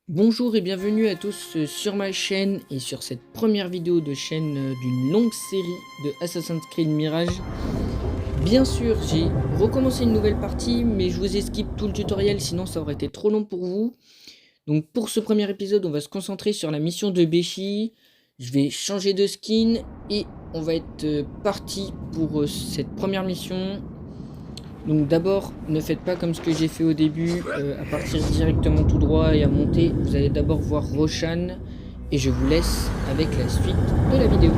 Bonjour et bienvenue à tous sur ma chaîne et sur cette première vidéo de chaîne d'une longue série de Assassin's Creed Mirage. Bien sûr, j'ai recommencé une nouvelle partie, mais je vous ai skip tout le tutoriel, sinon ça aurait été trop long pour vous. Donc pour ce premier épisode, on va se concentrer sur la mission de Béchi. Je vais changer de skin et on va être parti pour cette première mission. Donc d'abord, ne faites pas comme ce que j'ai fait au début, à partir directement tout droit et à monter. Vous allez d'abord voir Roshan et je vous laisse avec la suite de la vidéo.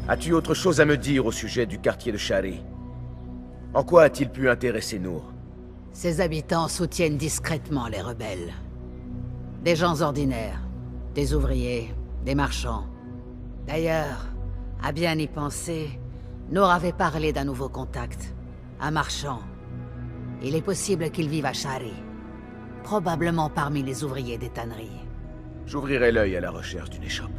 As-tu autre chose à me dire au sujet du quartier de Shari? En quoi a-t-il pu intéresser Nour? Ses habitants soutiennent discrètement les rebelles. Des gens ordinaires, des ouvriers, des marchands. D'ailleurs, à bien y penser, Nour avait parlé d'un nouveau contact. Un marchand. Il est possible qu'il vive à Shari. Probablement parmi les ouvriers des tanneries. J'ouvrirai l'œil à la recherche d'une échoppe.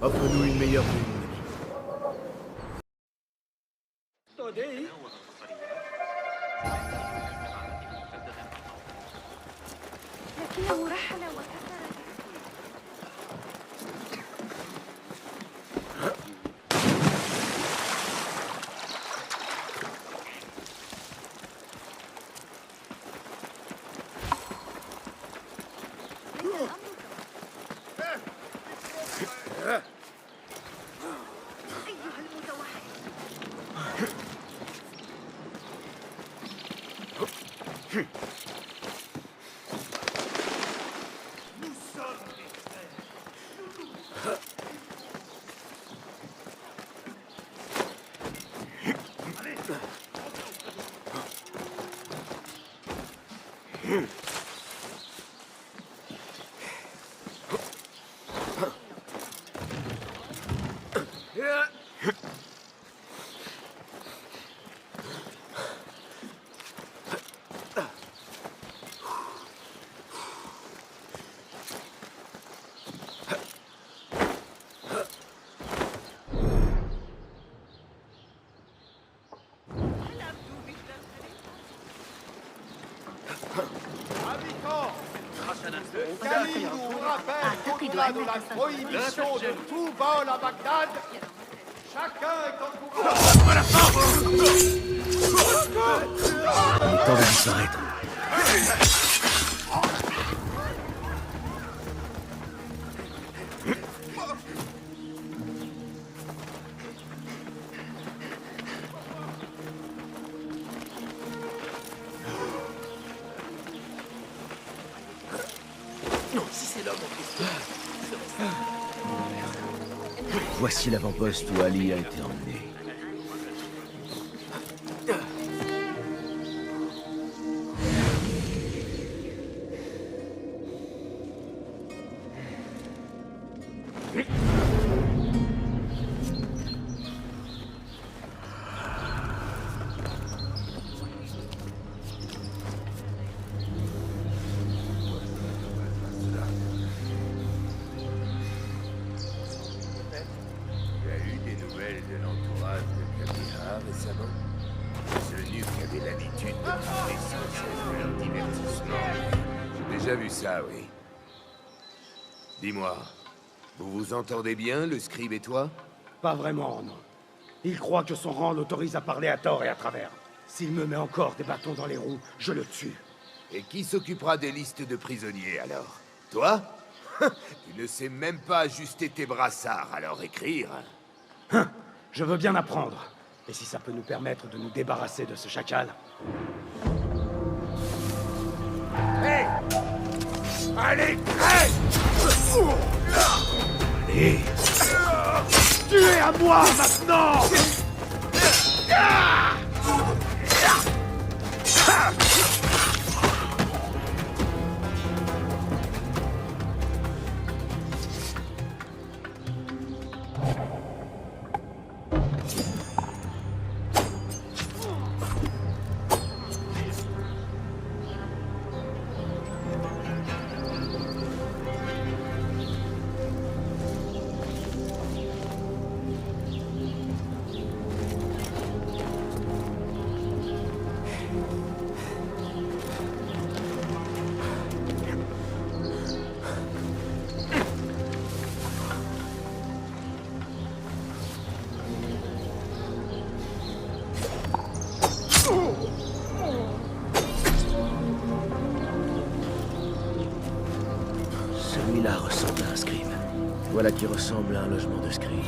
Offre-nous une meilleure vue, mon ami. لكنه رحل وكسر أيها المتوحد. au-delà de la prohibition de tout vol à Bagdad, chacun est encouragé. Il est temps de disparaître. Voici l'avant-poste où Ali a été emmené. Tu as eu des nouvelles de l'entourage de Kabila récemment? Ce nuque avait l'habitude de priver sans cesse de leur divertissement. J'ai déjà vu ça, oui. Dis-moi, vous vous entendez bien, le scribe et toi? Pas vraiment, non. Il croit que son rang l'autorise à parler à tort et à travers. S'il me met encore des bâtons dans les roues, je le tue. Et qui s'occupera des listes de prisonniers, alors? Toi? Tu ne sais même pas ajuster tes brassards, alors écrire. Je veux bien apprendre. Et si ça peut nous permettre de nous débarrasser de ce chacal. Hé! Allez, crève! Allez. Tu es à moi maintenant! Celui-là ressemble à un scribe. Voilà qui ressemble à un logement de scribe.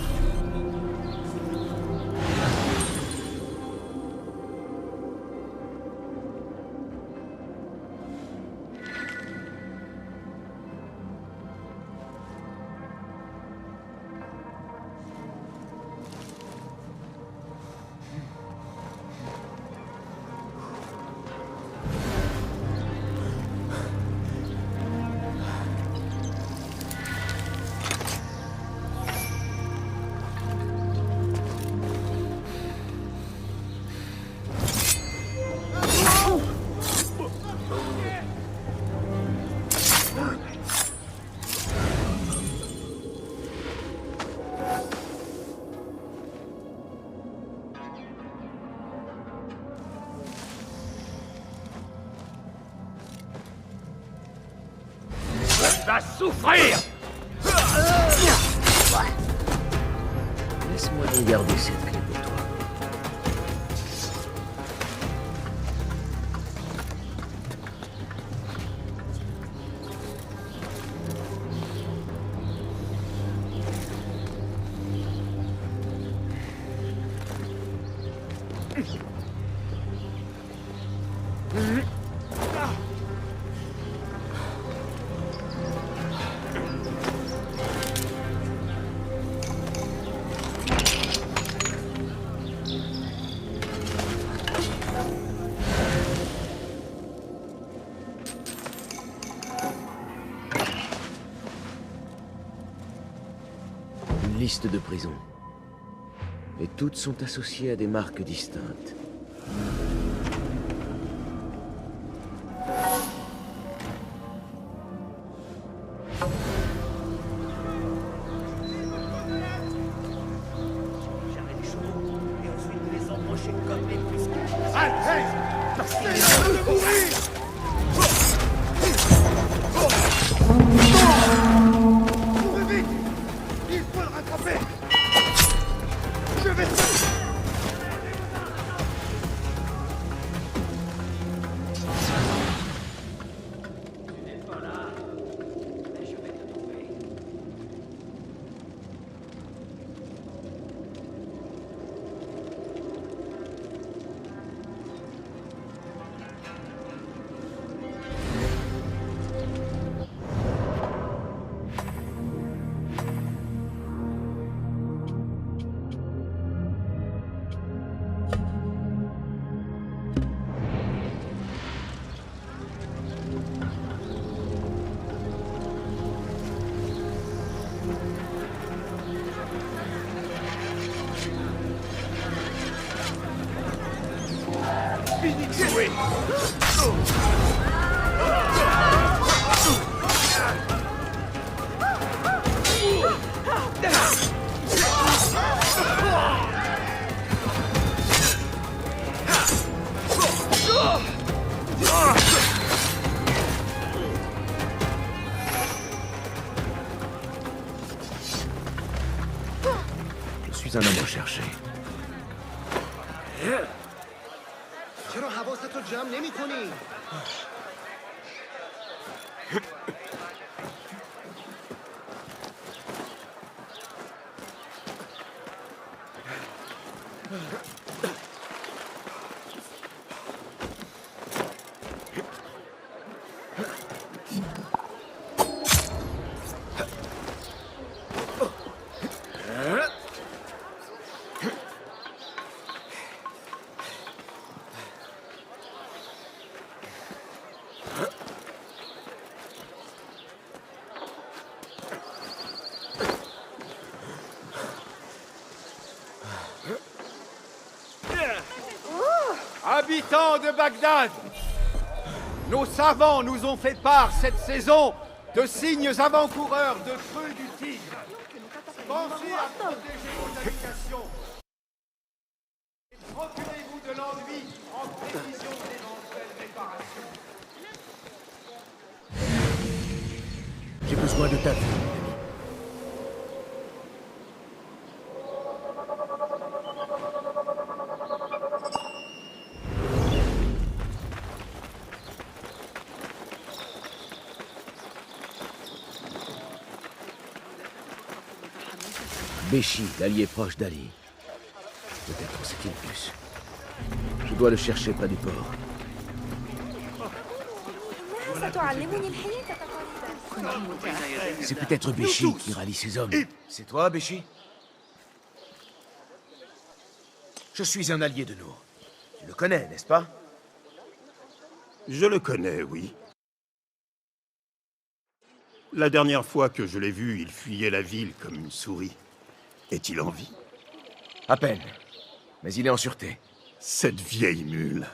Va souffrir! Laisse-moi donc garder cette clé pour toi. Une liste de prisons. Et toutes sont associées à des marques distinctes. Je suis un homme recherché. چرا حواستو جمع نمی کنی؟ Habitants de Bagdad, nos savants nous ont fait part cette saison de signes avant-coureurs de feu du Tigre. Pensez à protéger vos habitations et procurez-vous de l'ennui en prévision d'éventuelles réparations. J'ai besoin de ta vie. Béchi, l'allié proche d'Ali. Peut-être c'est Kilkus. Je dois le chercher près du port. ستعلمني الحياة تقاليدا. C'est peut-être Béchi qui rallie ses hommes. C'est toi, Béchi? Je suis un allié de Nour. Tu le connais, n'est-ce pas? Je le connais, oui. La dernière fois que je l'ai vu, il fuyait la ville comme une souris. Est-il en vie? À peine. Mais il est en sûreté. Cette vieille mule.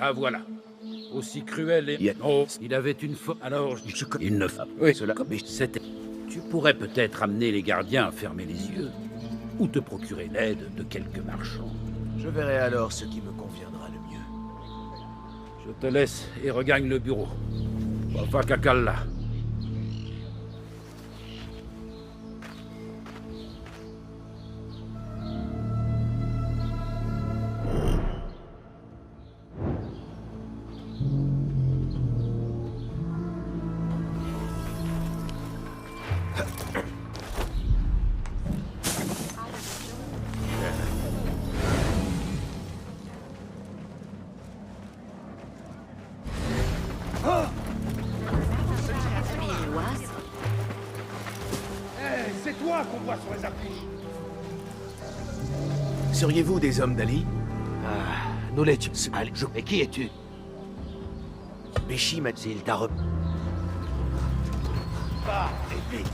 Ah voilà. Aussi cruel et... Yeah. Oh, il avait une faute. Alors, il ne... Oui, Cela... C'était... Tu pourrais peut-être amener les gardiens à fermer les yeux. Ou te procurer l'aide de quelques marchands. Je verrai alors ce qui me conviendra le mieux. Je te laisse et regagne le bureau. Wafa Kakalla. toi qu'on voit sur les affiches. Seriez-vous des hommes d'Ali? Nous l'étions. Allez, et qui es-tu? Béchi m'a dit... Il t'a Va, et vite.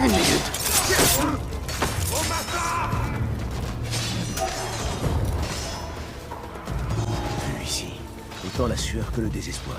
Une minute. Vu ici, autant la sueur que le désespoir.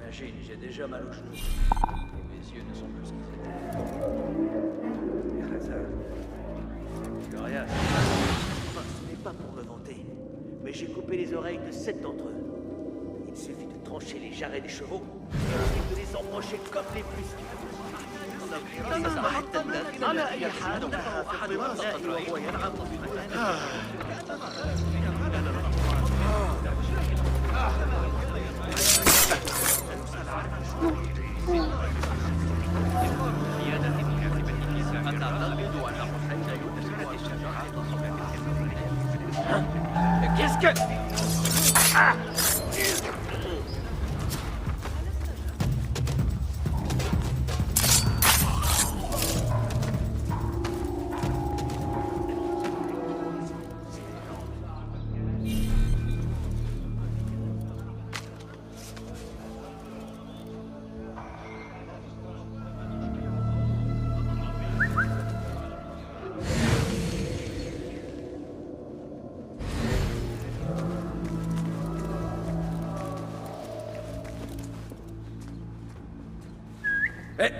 Imagine, j'ai déjà mal aux genoux. Et mes yeux ne sont plus ce qu'ils étaient. Gloria, ce n'est pas pour me vanter, mais j'ai coupé les oreilles de 7 d'entre eux. Il suffit de trancher les jarrets des chevaux et ensuite de les embrocher comme les plus. Qu'est-ce que...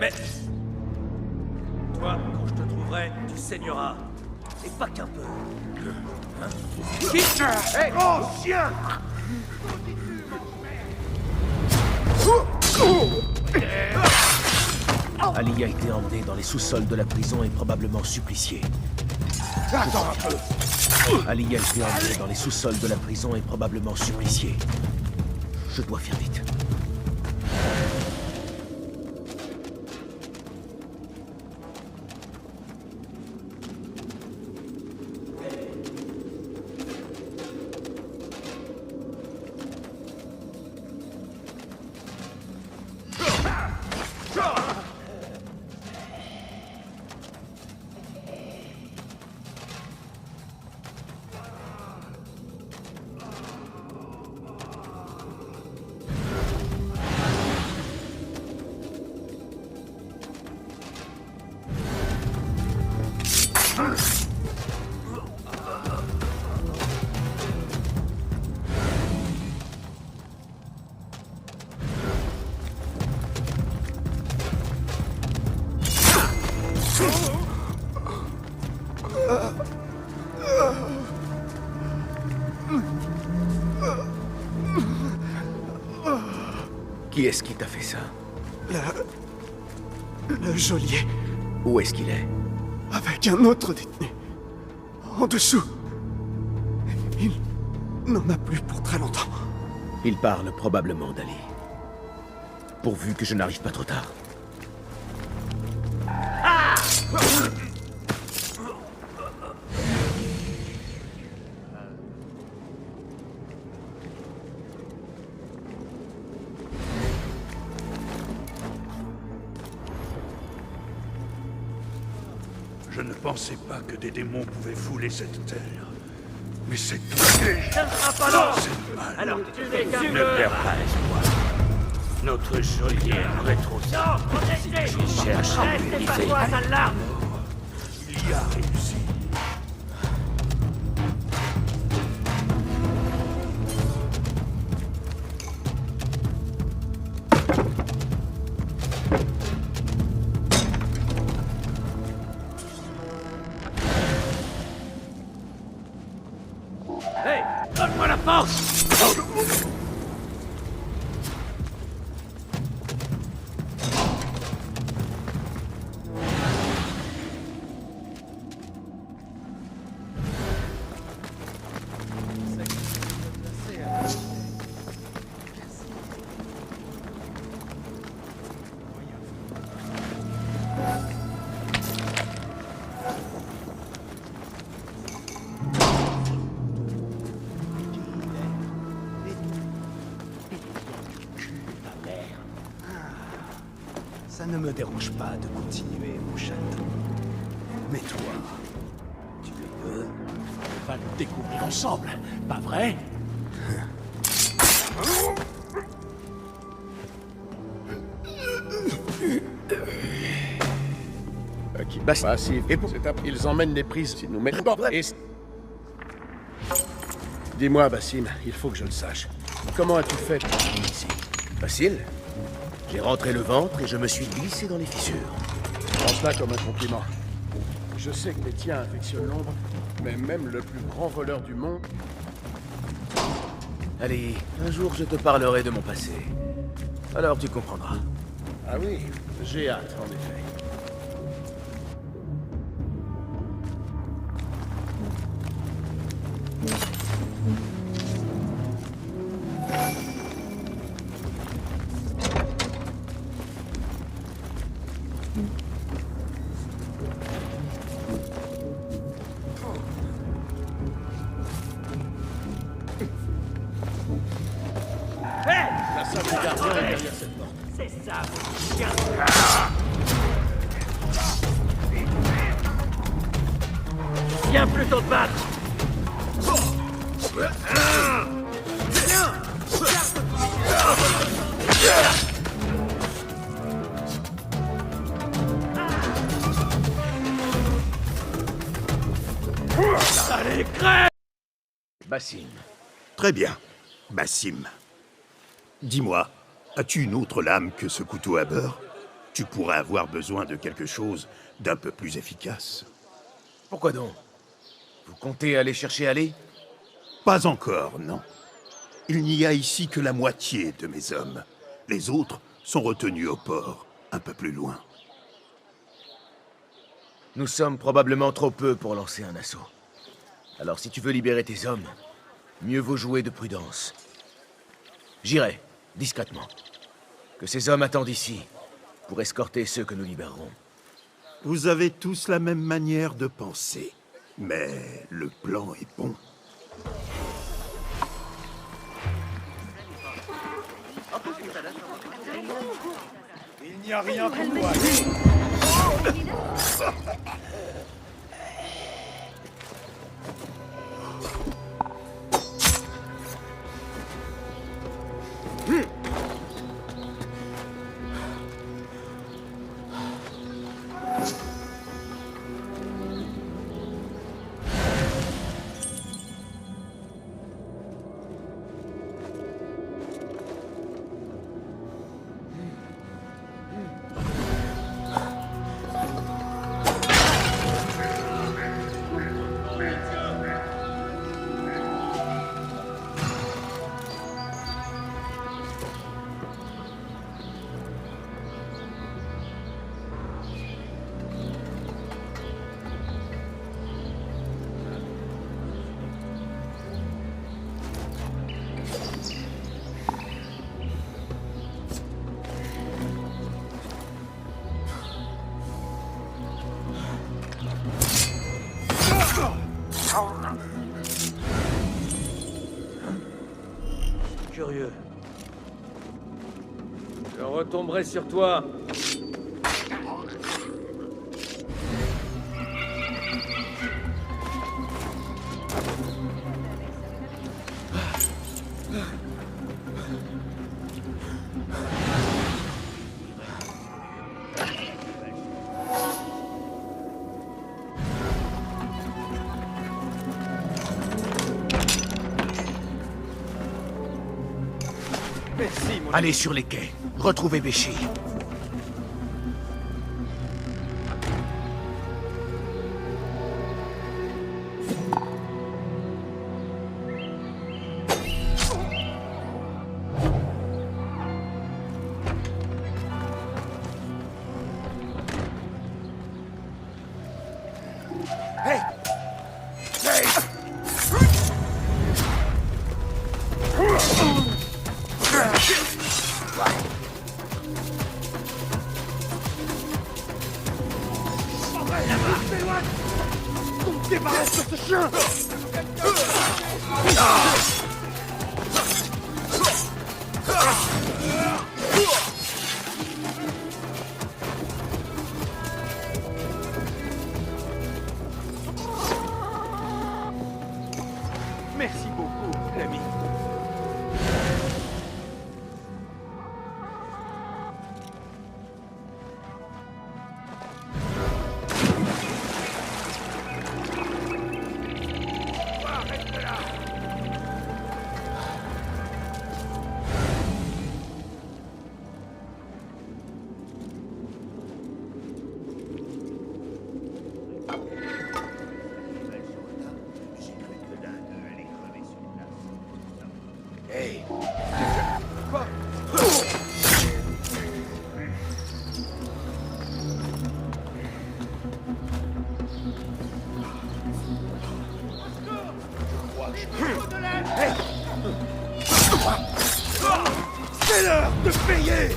Mais... Toi, quand je te trouverai, tu saigneras. Et pas qu'un peu. Hey, oh, chien! Ali a été emmené dans les sous-sols de la prison et probablement supplicié. Attends un peu. Ali a été emmené dans les sous-sols de la prison et probablement supplicié. Je dois faire vite. Qui est-ce qui t'a fait ça? Le geôlier. Où est-ce qu'il est? Avec un autre détenu. En dessous. Il n'en a plus pour très longtemps. Il parle probablement d'Ali. Pourvu que je n'arrive pas trop tard. Je ne pensais pas que des démons pouvaient fouler cette terre. Mais c'est tout. Ça ne sera pas long. C'est mal. Alors, tu fais qu'un Ne perds pas espoir. Notre geôlier aimerait trop ça. Non, protégez. Je cherche à Restez pas l'unité. toi, sale larve. Il y a réussi. Hey, donne-moi la force. Ça ne me dérange pas de continuer, mon chaton. Mais toi, tu le veux? On va le découvrir ensemble, pas vrai? Qui massif. Et pour ils emmènent les prises s'ils nous mettent bord. Et... Dis-moi, Bassim, il faut que je le sache. Comment as-tu fait pour venir ici? Facile. J'ai rentré le ventre et je me suis glissé dans les fissures. Prends cela comme un compliment. Je sais que les tiens affectionnent l'ombre, mais même le plus grand voleur du monde... Allez, un jour je te parlerai de mon passé. Alors tu comprendras. Ah oui, j'ai hâte, en effet. La salle du gardien est derrière cette porte. C'est ça, mon chien. Viens plutôt te battre. Allez, crève! Bassim. Très bien, Bassim. Dis-moi, as-tu une autre lame que ce couteau à beurre? Tu pourrais avoir besoin de quelque chose d'un peu plus efficace. Pourquoi donc? Vous comptez aller chercher Ali? Pas encore, non. Il n'y a ici que la moitié de mes hommes. Les autres sont retenus au port, un peu plus loin. Nous sommes probablement trop peu pour lancer un assaut. Alors si tu veux libérer tes hommes, mieux vaut jouer de prudence. J'irai, discrètement. Que ces hommes attendent ici, pour escorter ceux que nous libérerons. Vous avez tous la même manière de penser, mais le plan est bon. Il n'y a rien pour toi. Curieux. Je retomberai sur toi. Merci, mon Allez sur les quais. Retrouvez Béchy. Hey! Hey! On te débarrasse de ce chien. Merci beaucoup, l'ami. Hey! Quoi? Hey! C'est l'heure de payer.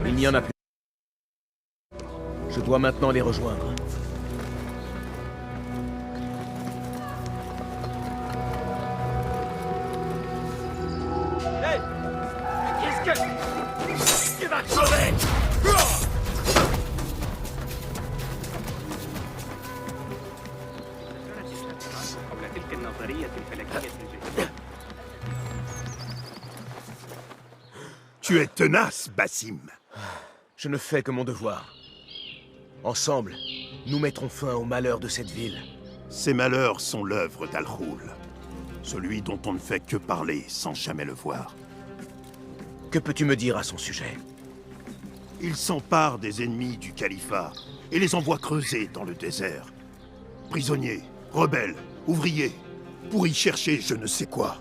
Il n'y en a plus. Je dois maintenant les rejoindre. Hey! Qu'est-ce que... Tu vas crever! Tu es tenace, Bassim. Je ne fais que mon devoir. Ensemble, nous mettrons fin au malheur de cette ville. Ces malheurs sont l'œuvre d'Al-Ghul, celui dont on ne fait que parler sans jamais le voir. Que peux-tu me dire à son sujet? Il s'empare des ennemis du califat et les envoie creuser dans le désert. Prisonniers, rebelles, ouvriers, pour y chercher je ne sais quoi.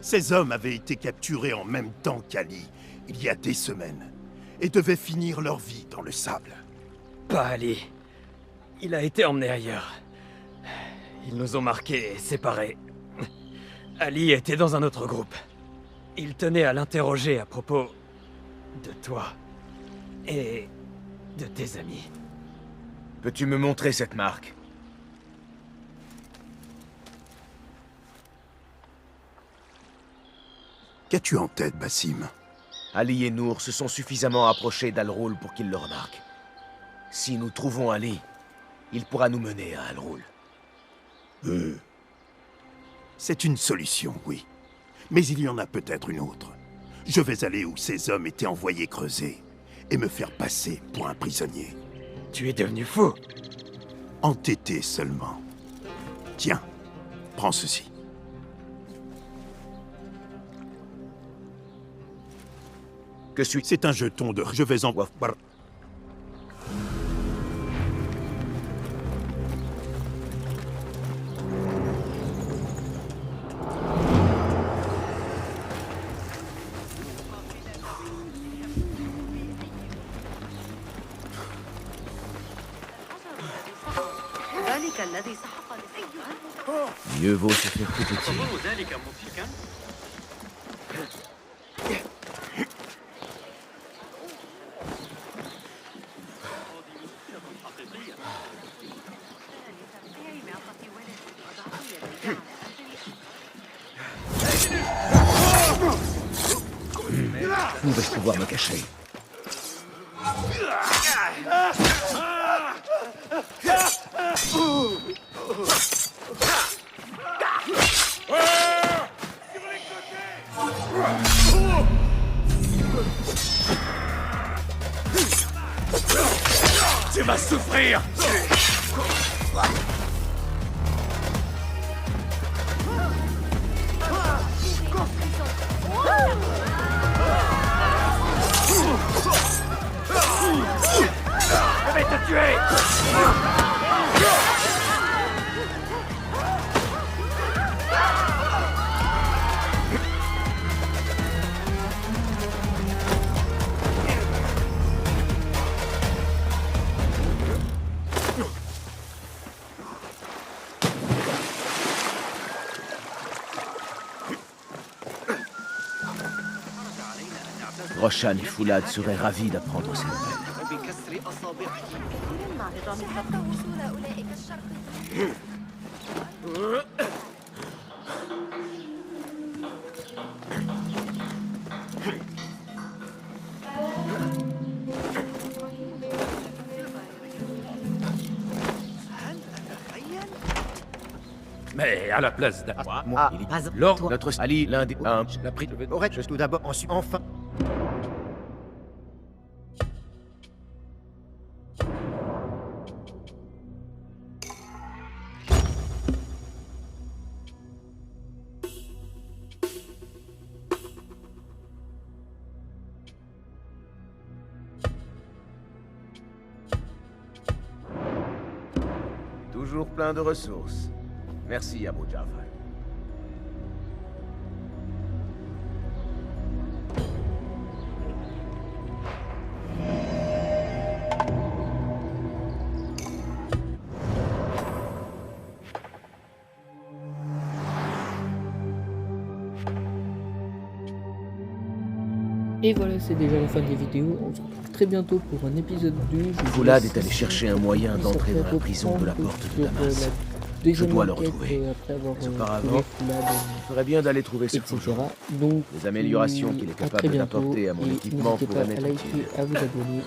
Ces hommes avaient été capturés en même temps qu'Ali, il y a des semaines, et devaient finir leur vie dans le sable. Pas Ali. Il a été emmené ailleurs. Ils nous ont marqués et séparés. Ali était dans un autre groupe. Il tenait à l'interroger à propos de toi et de tes amis. Peux-tu me montrer cette marque? Qu'as-tu en tête, Bassim? Ali et Nour se sont suffisamment approchés d'Al-Ghul pour qu'ils le remarquent. Si nous trouvons Ali, il pourra nous mener à Al-Ghul. C'est une solution, oui. Mais il y en a peut-être une autre. Je vais aller où ces hommes étaient envoyés creuser et me faire passer pour un prisonnier. Tu es devenu fou. Entêté seulement. Tiens, prends ceci. Que suis-je? C'est un jeton de... Je vais en... Mieux vaut se faire tout petit. Où vais-je pouvoir me cacher? Tu vas souffrir! Je vais te tuer! Roshan et Foulad seraient ravis d'apprendre ces nouvelles. Mais à la place d'un... Moi, Lord, notre Ali, l'un des... l'a pris... Aurais-je tout d'abord, ensuite, enfin... Toujours plein de ressources. Merci, Abu Jafar. Et voilà, c'est déjà la fin de la vidéo. On se retrouve très bientôt pour un épisode 2. Foulad est allé chercher un moyen d'entrer dans la prison de la porte de Damas. Je dois le retrouver. Mais auparavant, il ferait bien d'aller trouver ce forgeron. Donc, les améliorations qu'il est capable d'apporter à mon équipement pourraient m'être utiles. à vous abonner.